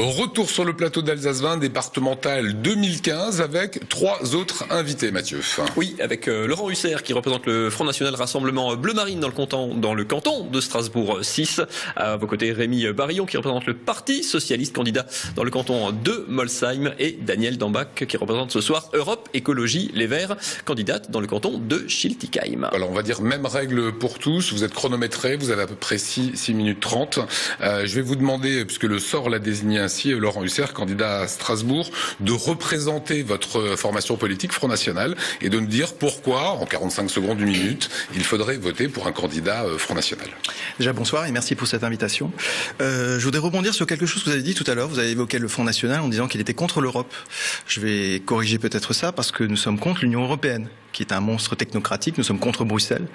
Retour sur le plateau d'Alsace 20, départemental 2015, avec 3 autres invités, Mathieu. Oui, avec Laurent Husser qui représente le Front National Rassemblement Bleu Marine dans le canton de Strasbourg 6. À vos côtés, Rémi Barillon qui représente le Parti Socialiste, candidat dans le canton de Molsheim, et Danielle Dambach qui représente ce soir Europe Écologie Les Verts, candidate dans le canton de Schiltigheim. Alors on va dire même règle pour tous, vous êtes chronométré, vous avez à peu près 6 minutes 30. Je vais vous demander, puisque le sort l'a désigné ainsi, Laurent Husser, candidat à Strasbourg, de représenter votre formation politique Front National et de nous dire pourquoi, en 45 secondes, 1 minute, il faudrait voter pour un candidat Front National. Déjà bonsoir et merci pour cette invitation. Je voudrais rebondir sur quelque chose que vous avez dit tout à l'heure. Vous avez évoqué le Front National en disant qu'il était contre l'Europe. Je vais corriger peut-être ça parce que nous sommes contre l'Union européenne, qui est un monstre technocratique. Nous sommes contre Bruxelles.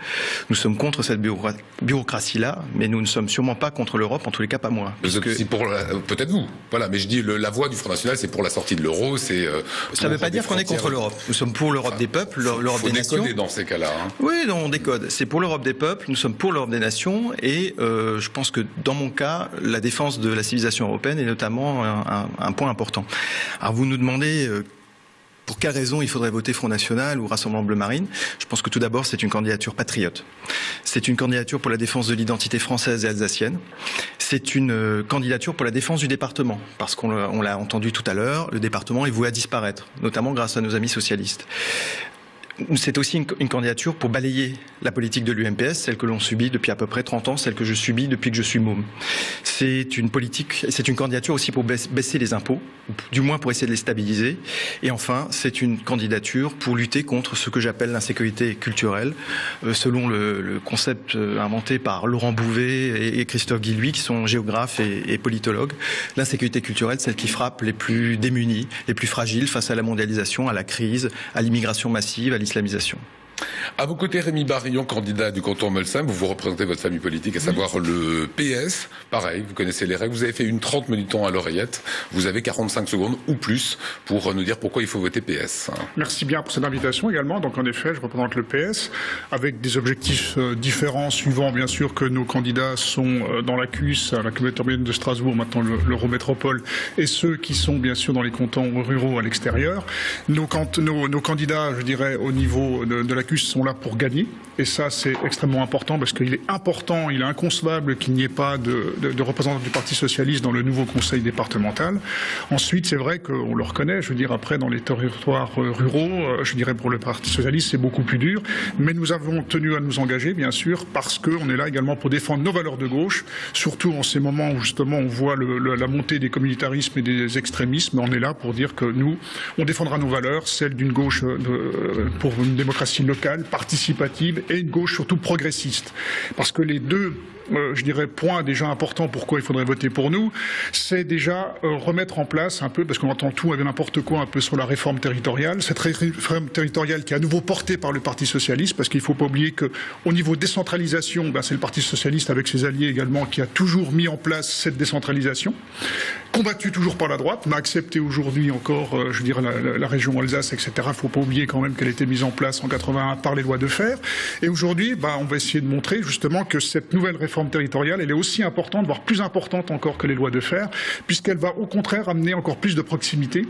Nous sommes contre cette bureaucratie-là, mais nous ne sommes sûrement pas contre l'Europe, en tous les cas pas moi. Peut-être vous. Voilà, mais je dis la voix du Front National, c'est pour la sortie de l'euro. Ça ne veut pas dire qu'on est contre l'Europe. Nous sommes pour l'Europe des peuples, l'Europe des nations. Il faut décoder dans ces cas-là. Oui, non, on décode. C'est pour l'Europe des peuples. Nous sommes pour l'Europe des nations, et je pense que dans mon cas, la défense de la civilisation européenne est notamment un point important. Alors vous nous demandez pour quelle raison il faudrait voter Front National ou Rassemblement Bleu Marine. Je pense que tout d'abord, c'est une candidature patriote. C'est une candidature pour la défense de l'identité française et alsacienne. C'est une candidature pour la défense du département. Parce qu'on l'a entendu tout à l'heure, le département est voué à disparaître, notamment grâce à nos amis socialistes. C'est aussi une candidature pour balayer la politique de l'UMPS, celle que l'on subit depuis à peu près 30 ans, celle que je subis depuis que je suis môme. C'est une candidature aussi pour baisser les impôts, ou du moins pour essayer de les stabiliser. Et enfin, c'est une candidature pour lutter contre ce que j'appelle l'insécurité culturelle, selon le concept inventé par Laurent Bouvet et Christophe Guilluy, qui sont géographes et politologues. L'insécurité culturelle, celle qui frappe les plus démunis, les plus fragiles face à la mondialisation, à la crise, à l'immigration massive, à l'islamisation. À vos côtés, Rémi Barillon, candidat du canton Molsheim, vous représentez votre famille politique, à savoir le PS. Pareil, vous connaissez les règles, vous avez fait une 30 minutons à l'oreillette. Vous avez 45 secondes ou plus pour nous dire pourquoi il faut voter PS. Merci bien pour cette invitation également. Donc en effet, je représente le PS avec des objectifs différents, suivant bien sûr que nos candidats sont dans la CUS, à la communauté urbaine de Strasbourg, maintenant l'Eurométropole, et ceux qui sont bien sûr dans les cantons ruraux à l'extérieur. Nos candidats, je dirais, au niveau de la CUS sont là pour gagner, et ça c'est extrêmement important parce qu'il est important, il est inconcevable qu'il n'y ait pas de représentants du Parti Socialiste dans le nouveau conseil départemental. Ensuite, c'est vrai qu'on le reconnaît, je veux dire, après dans les territoires ruraux, je dirais pour le Parti Socialiste c'est beaucoup plus dur, mais nous avons tenu à nous engager bien sûr parce qu'on est là également pour défendre nos valeurs de gauche, surtout en ces moments où justement on voit la montée des communautarismes et des extrémismes. On est là pour dire que nous, on défendra nos valeurs, celles d'une gauche pour une démocratie locale, participative, et une gauche surtout progressiste. Parce que les deux je dirais, point déjà important pourquoi il faudrait voter pour nous, c'est déjà remettre en place un peu, parce qu'on entend tout et n'importe quoi un peu sur la réforme territoriale, cette réforme territoriale qui est à nouveau portée par le Parti Socialiste, parce qu'il ne faut pas oublier qu'au niveau décentralisation, c'est le Parti Socialiste avec ses alliés également qui a toujours mis en place cette décentralisation, combattue toujours par la droite, mais acceptée aujourd'hui encore, je dirais, la région Alsace, etc. Il ne faut pas oublier quand même qu'elle a été mise en place en 81 par les lois de fer. Et aujourd'hui, on va essayer de montrer justement que cette nouvelle réforme territoriale, elle est aussi importante, voire plus importante encore que les lois de fer, puisqu'elle va au contraire amener encore plus de proximité,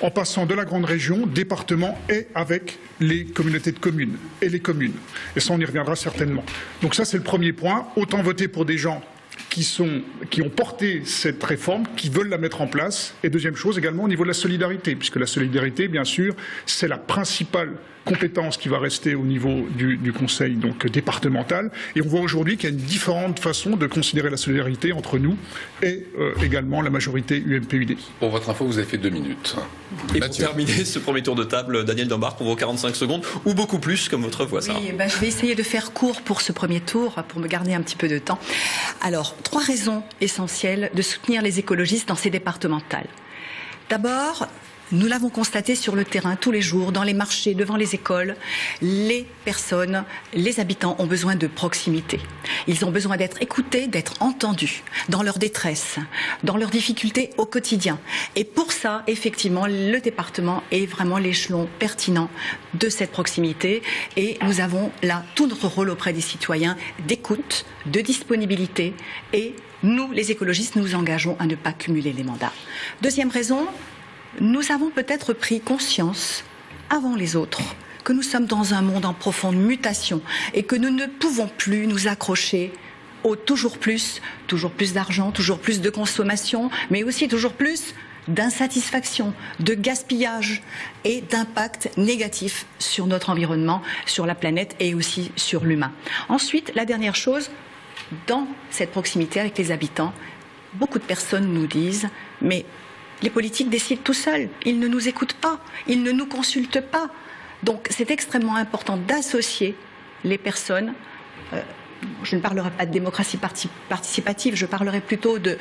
en passant de la grande région, département, et avec les communautés de communes et les communes. Et ça, on y reviendra certainement. Donc ça, c'est le premier point. Autant voter pour des gens qui ont porté cette réforme, qui veulent la mettre en place. Et deuxième chose également au niveau de la solidarité, puisque la solidarité, bien sûr, c'est la principale compétence qui va rester au niveau du conseil donc départemental. Et on voit aujourd'hui qu'il y a une différente façon de considérer la solidarité entre nous et également la majorité UMP-UDI. Pour votre info, vous avez fait 2 minutes. Et Mathieu. Pour terminer ce premier tour de table, Danielle Dambach, pour vos 45 secondes, ou beaucoup plus, comme votre voix. Oui, je vais essayer de faire court pour ce premier tour, pour me garder un petit peu de temps. Alors, 3 raisons essentielles de soutenir les écologistes dans ces départementales. D'abord, nous l'avons constaté sur le terrain tous les jours, dans les marchés, devant les écoles, les personnes, les habitants ont besoin de proximité. Ils ont besoin d'être écoutés, d'être entendus dans leur détresse, dans leurs difficultés au quotidien. Et pour ça, effectivement, le département est vraiment l'échelon pertinent de cette proximité. Et nous avons là tout notre rôle auprès des citoyens d'écoute, de disponibilité. Et nous, les écologistes, nous engageons à ne pas cumuler les mandats. Deuxième raison, nous avons peut-être pris conscience, avant les autres, que nous sommes dans un monde en profonde mutation et que nous ne pouvons plus nous accrocher au toujours plus d'argent, toujours plus de consommation, mais aussi toujours plus d'insatisfaction, de gaspillage et d'impact négatif sur notre environnement, sur la planète et aussi sur l'humain. Ensuite, la dernière chose, dans cette proximité avec les habitants, beaucoup de personnes nous disent « mais les politiques décident tout seuls, ils ne nous écoutent pas, ils ne nous consultent pas. » Donc c'est extrêmement important d'associer les personnes. Je ne parlerai pas de démocratie participative, je parlerai plutôt de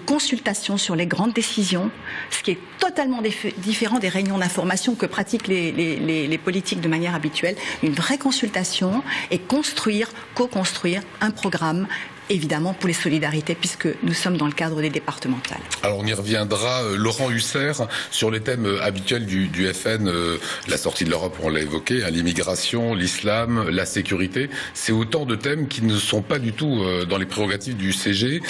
consultation sur les grandes décisions, ce qui est totalement différent des réunions d'information que pratiquent les politiques de manière habituelle. Une vraie consultation et co-construire un programme, évidemment pour les solidarités, puisque nous sommes dans le cadre des départementales. Alors on y reviendra, Laurent Husser, sur les thèmes habituels du FN, la sortie de l'Europe, on l'a évoqué, l'immigration, l'islam, la sécurité. C'est autant de thèmes qui ne sont pas du tout dans les prérogatives du CG.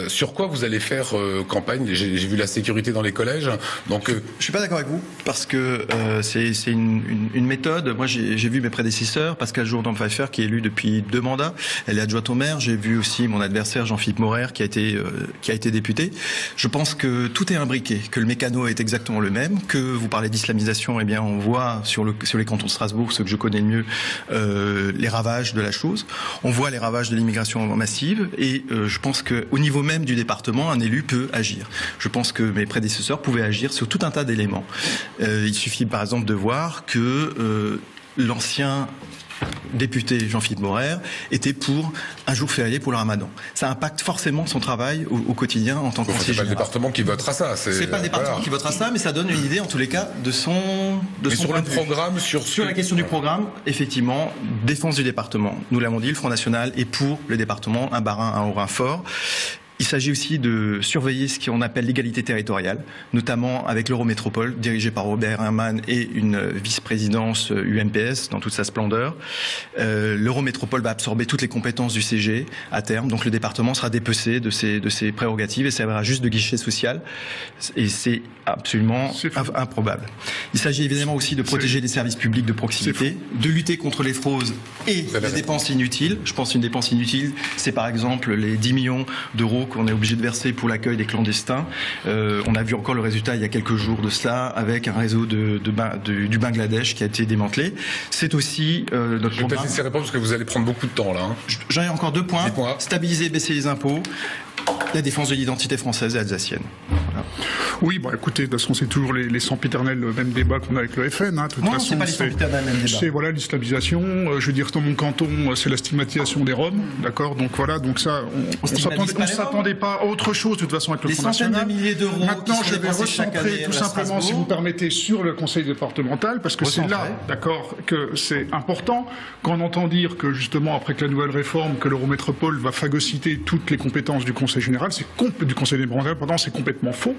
Sur quoi vous allez faire campagne? J'ai vu la sécurité dans les collèges. Donc, je suis pas d'accord avec vous, parce que c'est une méthode. Moi j'ai vu mes prédécesseurs, Pascal Jourdan-Pfeiffer qui est élu depuis 2 mandats, elle est adjointe au maire. J'ai vu aussi mon adversaire Jean-Philippe Maurer qui a été député. Je pense que tout est imbriqué, que le mécano est exactement le même, que vous parlez d'islamisation, eh bien on voit sur les cantons de Strasbourg, ce que je connais le mieux, les ravages de la chose. On voit les ravages de l'immigration massive et je pense qu'au niveau même du département, un élu peut agir. Je pense que mes prédécesseurs pouvaient agir sur tout un tas d'éléments. Il suffit par exemple de voir que l'ancien député Jean-Philippe Maurer était pour un jour férié pour le Ramadan. Ça impacte forcément son travail au quotidien en tant que conseiller général. C'est pas le département qui votera ça. C'est pas le département qui votera ça, mais ça donne une idée en tous les cas de son sur le programme, sur la question du programme, effectivement, défense du département. Nous l'avons dit, le Front National est pour le département, un bas-rhin, un haut-rhin fort. Il s'agit aussi de surveiller ce qu'on appelle l'égalité territoriale, notamment avec l'Eurométropole, dirigée par Robert Herrmann et une vice-présidence UMPS dans toute sa splendeur. L'Eurométropole va absorber toutes les compétences du CG à terme, donc le département sera dépecé de ses prérogatives et servira juste de guichet social. Et c'est absolument improbable. Il s'agit évidemment aussi de protéger les services publics de proximité, de lutter contre les fraudes et les dépenses inutiles. Je pense qu'une dépense inutile, c'est par exemple les 10 millions d'euros qu'on est obligé de verser pour l'accueil des clandestins. On a vu encore le résultat il y a quelques jours de cela avec un réseau du Bangladesh qui a été démantelé. C'est aussi notre programme. Je vais peut-être laisser répondre parce que vous allez prendre beaucoup de temps là. J'en ai encore 2 points. Stabiliser, baisser les impôts. La défense de l'identité française et alsacienne. Voilà. Oui, bon, écoutez, de toute façon, c'est toujours les sempiternels mêmes débats qu'on a avec le FN. De toute façon, c'est pas les sempiternels mêmes débats. C'est voilà l'islamisation. Je veux dire, dans mon canton, c'est la stigmatisation des Roms, d'accord. Donc voilà, donc ça, on s'attendait pas à autre chose de toute façon avec le Front National. Des centaines de milliers d'euros. Maintenant, je vais recentrer tout simplement, si vous permettez, sur le Conseil départemental, parce que c'est là, d'accord, que c'est important quand on entend dire que justement après que la nouvelle réforme, que l'Eurométropole va phagocyter toutes les compétences du Conseil général, du Conseil départemental, pardon, c'est complètement faux,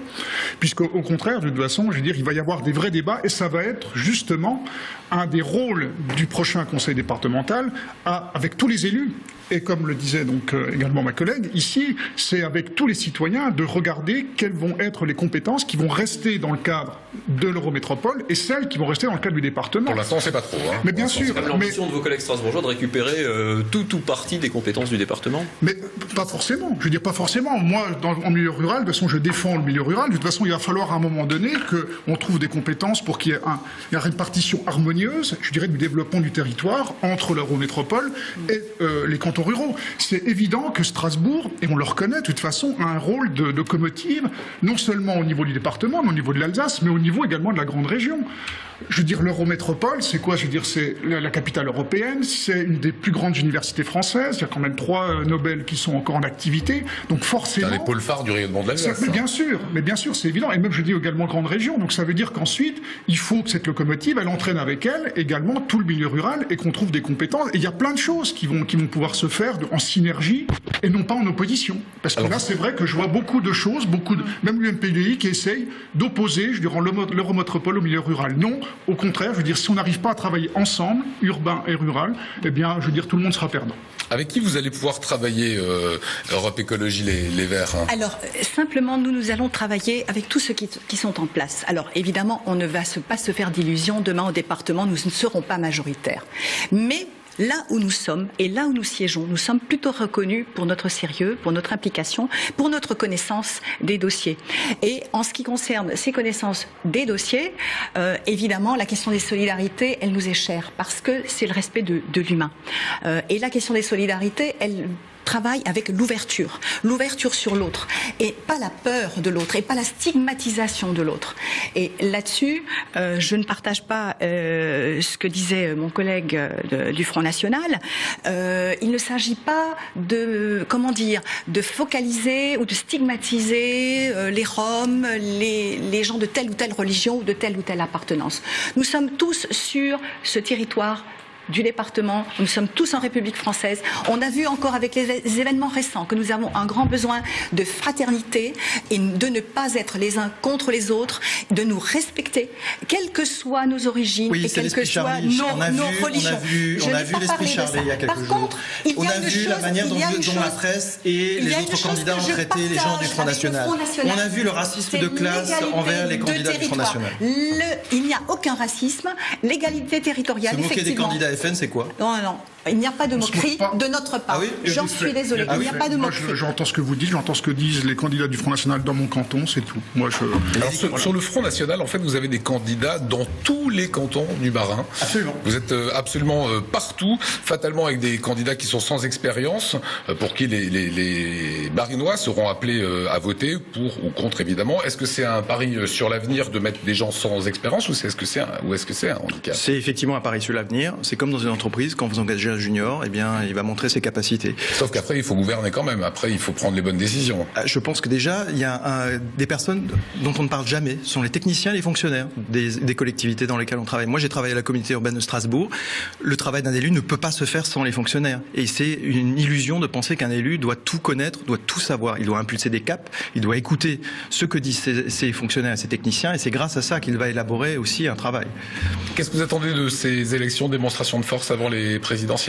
puisque au contraire, de toute façon, je veux dire, il va y avoir des vrais débats et ça va être justement un des rôles du prochain Conseil départemental avec tous les élus. Et comme le disait donc également ma collègue, ici, c'est avec tous les citoyens de regarder quelles vont être les compétences qui vont rester dans le cadre de l'Eurométropole et celles qui vont rester dans le cadre du département. Pour l'instant, on ne sait pas trop. Mais bien sûr. C'est l'ambition de vos collègues strasbourgeois de récupérer tout ou partie des compétences du département. Mais pas forcément. Je veux dire pas forcément. Moi, en milieu rural, de toute façon, je défends le milieu rural. De toute façon, il va falloir à un moment donné qu'on trouve des compétences pour qu'il y ait une répartition harmonieuse, je dirais, du développement du territoire entre l'Eurométropole et les cantons ruraux. C'est évident que Strasbourg, et on le reconnaît de toute façon, a un rôle de locomotive, non seulement au niveau du département, mais au niveau de l'Alsace, mais au niveau également de la grande région. Je veux dire, l'Eurométropole, c'est quoi? Je veux dire, c'est la capitale européenne, c'est une des plus grandes universités françaises, il y a quand même 3 Nobel qui sont encore en activité, donc forcément... C'est un des pôles phares du rayonnement de l'Alsace. Mais bien sûr, c'est évident, et même je dis également grande région, donc ça veut dire qu'ensuite, il faut que cette locomotive, elle entraîne avec elle également tout le milieu rural et qu'on trouve des compétences, et il y a plein de choses qui vont pouvoir se faire en synergie et non pas en opposition. Parce que là, c'est vrai que je vois beaucoup de choses, même l'UMPDI qui essaye d'opposer, je dirais, l'Eurométropole au milieu rural. Non, au contraire, je veux dire, si on n'arrive pas à travailler ensemble, urbain et rural, eh bien, je veux dire, tout le monde sera perdant. Avec qui vous allez pouvoir travailler, Europe Écologie Les Verts, hein? Alors, simplement, nous allons travailler avec tous ceux qui sont en place. Alors, évidemment, on ne va pas se faire d'illusions. Demain, au département, nous ne serons pas majoritaires. Mais là où nous sommes et là où nous siégeons, nous sommes plutôt reconnus pour notre sérieux, pour notre implication, pour notre connaissance des dossiers. Et en ce qui concerne ces connaissances des dossiers, évidemment, la question des solidarités, elle nous est chère parce que c'est le respect de l'humain. Et la question des solidarités, elle travaille avec l'ouverture sur l'autre, et pas la peur de l'autre, et pas la stigmatisation de l'autre. Et là-dessus, je ne partage pas ce que disait mon collègue du Front National. Il ne s'agit pas de focaliser ou de stigmatiser les Roms, les gens de telle ou telle religion ou de telle ou telle appartenance. Nous sommes tous sur ce territoire du département, nous sommes tous en République française. On a vu encore avec les événements récents que nous avons un grand besoin de fraternité et de ne pas être les uns contre les autres, de nous respecter, quelles que soient nos origines et quelles que soient nos religions. On a vu l'esprit Charlet il y a quelques jours. On a vu la manière dont la presse et les autres candidats ont traité les gens du Front National. On a vu le racisme de classe envers les candidats du Front National. Il n'y a aucun racisme, l'égalité territoriale, effectivement. FN, c'est quoi? Non, il n'y a pas de moquerie de notre part. Ah oui, j'en suis désolée. Il n'y a pas de moquerie. J'entends ce que vous dites, j'entends ce que disent les candidats du Front National dans mon canton, c'est tout. Alors, sur le Front National, en fait, vous avez des candidats dans tous les cantons du Bas-Rhin. Absolument. Vous êtes absolument partout, fatalement avec des candidats qui sont sans expérience, pour qui les Barinois seront appelés à voter pour ou contre, évidemment. Est-ce que c'est un pari sur l'avenir de mettre des gens sans expérience, ou est-ce que c'est un handicap? C'est effectivement un pari sur l'avenir. C'est comme dans une entreprise, quand vous engagez un junior, eh bien, il va montrer ses capacités. Sauf qu'après, il faut gouverner quand même. Après, il faut prendre les bonnes décisions. Je pense que déjà, il y a des personnes dont on ne parle jamais. Ce sont les techniciens et les fonctionnaires des collectivités dans lesquelles on travaille. Moi, j'ai travaillé à la communauté urbaine de Strasbourg. Le travail d'un élu ne peut pas se faire sans les fonctionnaires. Et c'est une illusion de penser qu'un élu doit tout connaître, doit tout savoir. Il doit impulser des caps, il doit écouter ce que disent ses fonctionnaires et ses techniciens. Et c'est grâce à ça qu'il va élaborer aussi un travail. Qu'est-ce que vous attendez de ces élections, démonstration de force avant les présidentielles?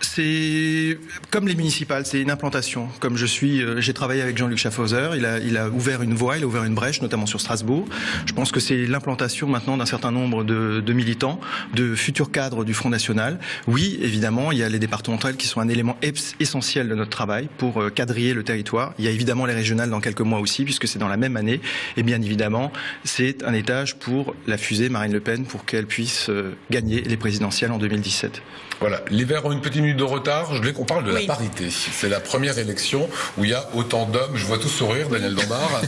C'est comme les municipales, c'est une implantation. Comme j'ai travaillé avec Jean-Luc Schaffhauser, il a ouvert une voie, il a ouvert une brèche, notamment sur Strasbourg. Je pense que c'est l'implantation maintenant d'un certain nombre de militants, de futurs cadres du Front National. Oui, évidemment, il y a les départementales qui sont un élément essentiel de notre travail pour quadriller le territoire. Il y a évidemment les régionales dans quelques mois aussi, puisque c'est dans la même année. Et bien évidemment, c'est un étage pour la fusée Marine Le Pen pour qu'elle puisse gagner les présidentielles en 2017. Voilà, les Verts ont une petite minute de retard. Je voulais qu'on parle de la parité. C'est la première élection où il y a autant d'hommes. Je vois tous sourire, Daniel Dambard.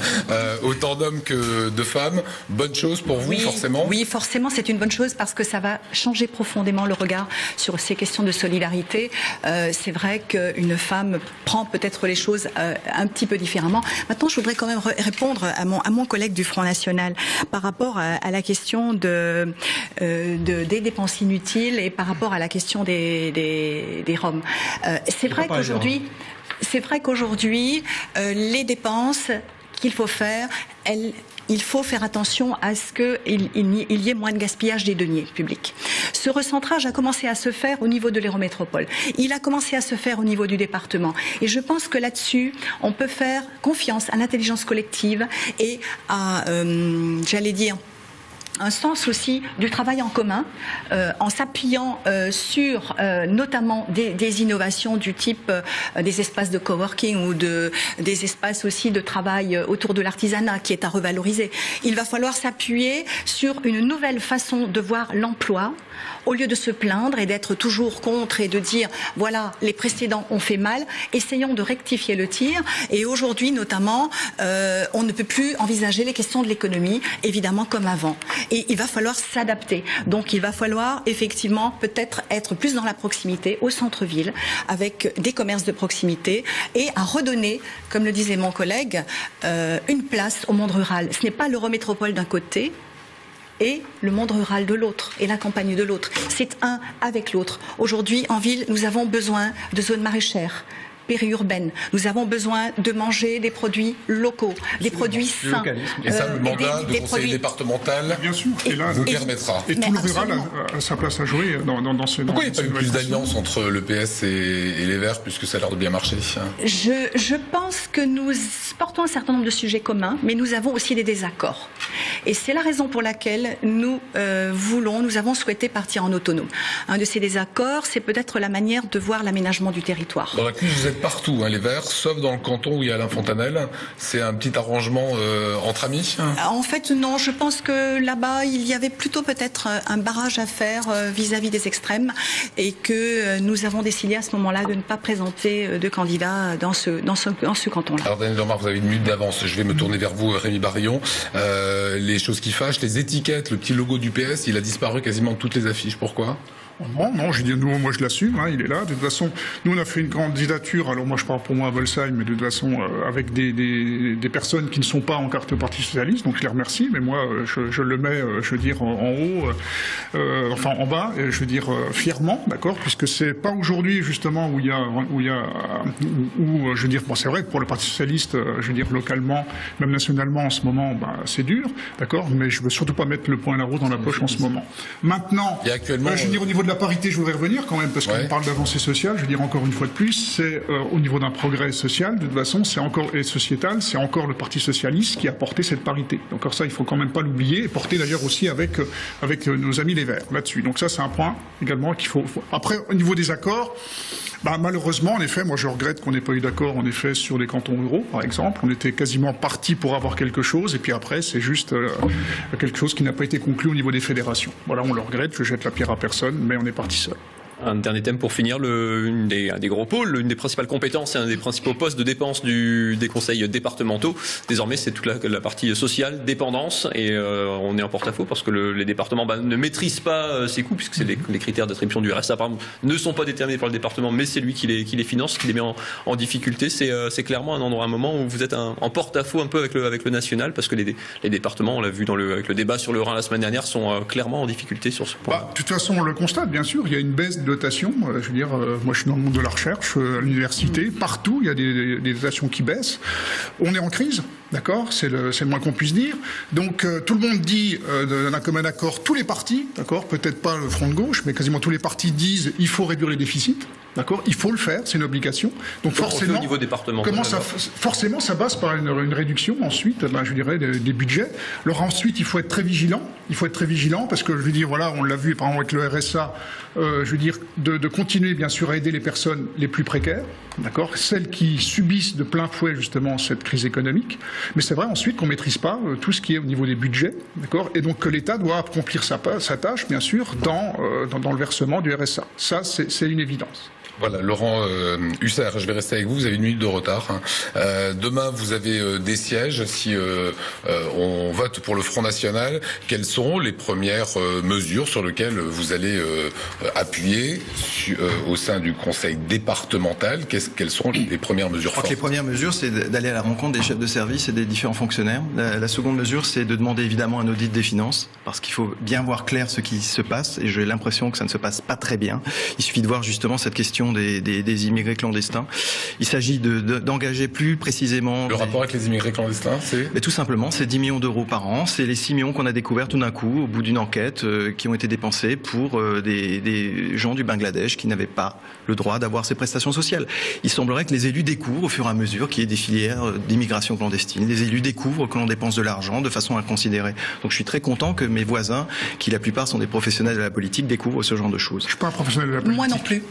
Autant d'hommes que de femmes. Bonne chose pour vous, forcément. Oui, forcément, c'est une bonne chose parce que ça va changer profondément le regard sur ces questions de solidarité. C'est vrai qu'une femme prend peut-être les choses un petit peu différemment. Maintenant, je voudrais quand même répondre à mon collègue du Front National par rapport à la question des dépenses inutiles et par rapport à la question des Roms. C'est vrai qu'aujourd'hui, les dépenses qu'il faut faire, il faut faire attention à ce qu'il y ait moins de gaspillage des deniers publics. Ce recentrage a commencé à se faire au niveau de l'Eurométropole. Il a commencé à se faire au niveau du département. Et je pense que là-dessus, on peut faire confiance à l'intelligence collective et à, un sens aussi du travail en commun, en s'appuyant sur notamment des innovations du type des espaces de coworking ou des espaces aussi de travail autour de l'artisanat qui est à revaloriser. Il va falloir s'appuyer sur une nouvelle façon de voir l'emploi Au lieu de se plaindre et d'être toujours contre et de dire voilà, les précédents ont fait mal, essayons de rectifier le tir. Et aujourd'hui notamment, on ne peut plus envisager les questions de l'économie évidemment comme avant. Et il va falloir s'adapter. Donc il va falloir effectivement peut-être être plus dans la proximité, au centre-ville, avec des commerces de proximité et à redonner, comme le disait mon collègue, une place au monde rural. Ce n'est pas l'Eurométropole d'un côté et le monde rural de l'autre, et la campagne de l'autre. C'est un avec l'autre. Aujourd'hui, en ville, nous avons besoin de zones maraîchères, périurbaines. Nous avons besoin de manger des produits locaux, des produits sains. Et ça, le mandat de conseiller départemental bien sûr, vous permettra. Et tout le rural a sa place à jouer dans ce... Pourquoi il n'y a pas eu plus d'alliance entre le PS et les Verts, puisque ça a l'air de bien marcher? Je pense que nous portons un certain nombre de sujets communs, mais nous avons aussi des désaccords. Et c'est la raison pour laquelle nous avons souhaité partir en autonome. Un de ces désaccords, c'est peut-être la manière de voir l'aménagement du territoire. Dans la cuisse, vous êtes partout, les Verts, sauf dans le canton où il y a Alain Fontanelle. C'est un petit arrangement entre amis? En fait, non. Je pense que là-bas, il y avait plutôt peut-être un barrage à faire vis-à-vis des extrêmes et que nous avons décidé à ce moment-là de ne pas présenter de candidats dans ce canton-là. Alors, Daniel Lemar, vous avez une minute d'avance. Je vais me tourner vers vous, Rémi Barillon. Les choses qui fâchent, les étiquettes, le petit logo du PS, il a disparu quasiment de toutes les affiches. Pourquoi? Non, je dis moi je l'assume, il est là. De toute façon, nous on a fait une candidature, alors moi je parle pour moi à Volsheim, mais de toute façon avec des personnes qui ne sont pas en carte au Parti Socialiste, donc je les remercie, mais moi je le mets, je veux dire, en haut, enfin en bas, je veux dire fièrement, d'accord, puisque c'est pas aujourd'hui justement où je veux dire, bon c'est vrai que pour le Parti Socialiste, je veux dire localement, même nationalement en ce moment, c'est dur, d'accord, mais je veux surtout pas mettre le poing à la roue dans la poche en ce moment. Maintenant, il y a actuellement, je veux dire au niveau de la parité, je voudrais revenir quand même, parce qu'on parle d'avancée sociale, je veux dire encore une fois de plus, c'est au niveau d'un progrès social, de toute façon, c'est encore, et sociétal, c'est encore le Parti Socialiste qui a porté cette parité. Donc alors ça, il faut quand même pas l'oublier, et porter d'ailleurs aussi avec nos amis les Verts, là-dessus. Donc ça, c'est un point également qu'il faut... Après, au niveau des accords, malheureusement, en effet, moi je regrette qu'on n'ait pas eu d'accord, en effet, sur les cantons ruraux, par exemple. On était quasiment parti pour avoir quelque chose, et puis après, c'est juste quelque chose qui n'a pas été conclu au niveau des fédérations. Voilà, on le regrette, je jette la pierre à personne, mais on est parti seul. Un dernier thème pour finir, un des gros pôles, une des principales compétences et un des principaux postes de dépenses des conseils départementaux. Désormais, c'est toute la partie sociale, dépendance, et on est en porte-à-faux parce que les départements ne maîtrisent pas ces coûts, puisque c'est les critères d'attribution du RSA, par exemple, ne sont pas déterminés par le département, mais c'est lui qui les finance, qui les met en difficulté. C'est clairement un moment où vous êtes en porte-à-faux un peu avec le national, parce que les départements, on l'a vu avec le débat sur le Rhin la semaine dernière, sont clairement en difficulté sur ce point. De toute façon, on le constate, bien sûr, il y a une baisse dotation. Je veux dire, moi je suis dans le monde de la recherche, à l'université, partout il y a des dotations qui baissent. On est en crise, d'accord, c'est le moins qu'on puisse dire. Donc tout le monde dit d'un commun accord, tous les partis, d'accord, peut-être pas le Front de gauche, mais quasiment tous les partis disent il faut réduire les déficits. D'accord, il faut le faire, c'est une obligation. Donc forcément, au niveau départemental, forcément, ça passe par une réduction. Ensuite, je dirais des budgets. Alors ensuite, il faut être très vigilant. Il faut être très vigilant parce que je veux dire, voilà, on l'a vu par exemple avec le RSA. Je veux dire de continuer bien sûr à aider les personnes les plus précaires, d'accord, celles qui subissent de plein fouet justement cette crise économique. Mais c'est vrai ensuite qu'on maîtrise pas tout ce qui est au niveau des budgets, d'accord, et donc que l'État doit accomplir sa tâche bien sûr dans le versement du RSA. Ça, c'est une évidence. Voilà, Laurent Hussert, je vais rester avec vous. Vous avez une minute de retard. Demain, vous avez des sièges. Si on vote pour le Front National, quelles seront les premières mesures sur lesquelles vous allez appuyer au sein du Conseil départemental? Quelles seront les premières mesures fortes? Les premières mesures, c'est d'aller à la rencontre des chefs de service et des différents fonctionnaires. La seconde mesure, c'est de demander évidemment un audit des finances, parce qu'il faut bien voir clair ce qui se passe, et j'ai l'impression que ça ne se passe pas très bien. Il suffit de voir justement cette question des immigrés clandestins. Il s'agit d'engager plus précisément... Le rapport avec les immigrés clandestins, c'est... Mais tout simplement, c'est 10 millions d'euros par an. C'est les 6 millions qu'on a découverts tout d'un coup, au bout d'une enquête, qui ont été dépensés pour des gens du Bangladesh qui n'avaient pas le droit d'avoir ces prestations sociales. Il semblerait que les élus découvrent, au fur et à mesure, qu'il y ait des filières d'immigration clandestine. Les élus découvrent que l'on dépense de l'argent de façon inconsidérée. Donc je suis très content que mes voisins, qui la plupart sont des professionnels de la politique, découvrent ce genre de choses. Je suis pas un professionnel de la politique. Moi non plus.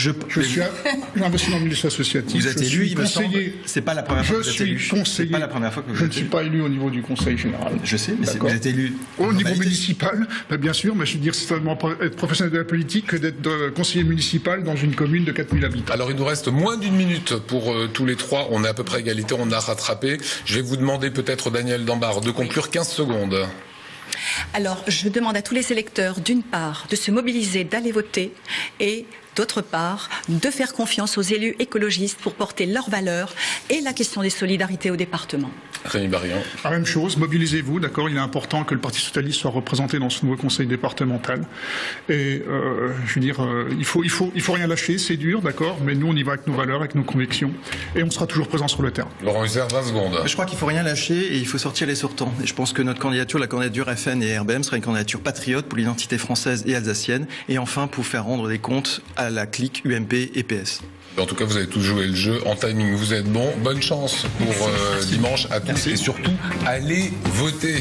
J'ai investi dans le milieu associatif. Vous êtes élu, il me semble. C'est pas la première fois que vous êtes élu. C'est pas la première fois que vous êtes élu. Je ne suis pas élu au niveau du Conseil général. Je sais, mais vous êtes élu. Au niveau municipal, bien sûr, mais je veux dire, c'est certainement être professionnel de la politique que d'être conseiller municipal dans une commune de 4000 habitants. Alors il nous reste moins d'une minute pour tous les trois. On est à peu près à égalité, on a rattrapé. Je vais vous demander peut-être, Daniel Dambard, de conclure 15 secondes. Alors, je demande à tous les électeurs, d'une part, de se mobiliser, d'aller voter, et d'autre part, de faire confiance aux élus écologistes pour porter leurs valeurs et la question des solidarités au département. Rémi Barillon. La même chose, mobilisez-vous, d'accord. Il est important que le Parti socialiste soit représenté dans ce nouveau conseil départemental. Et je veux dire, il faut rien lâcher, c'est dur, d'accord. Mais nous, on y va avec nos valeurs, avec nos convictions, et on sera toujours présent sur le terrain. Laurent Hussert, 20 secondes. Je crois qu'il faut rien lâcher et il faut sortir les sortants. Et je pense que notre candidature, la candidature FN et RBM, sera une candidature patriote pour l'identité française et alsacienne, et enfin pour faire rendre des comptes à la clique UMP et PS. En tout cas, vous avez tous joué le jeu. En timing, vous êtes bon. Bonne chance pour dimanche à tous. Et surtout, allez voter.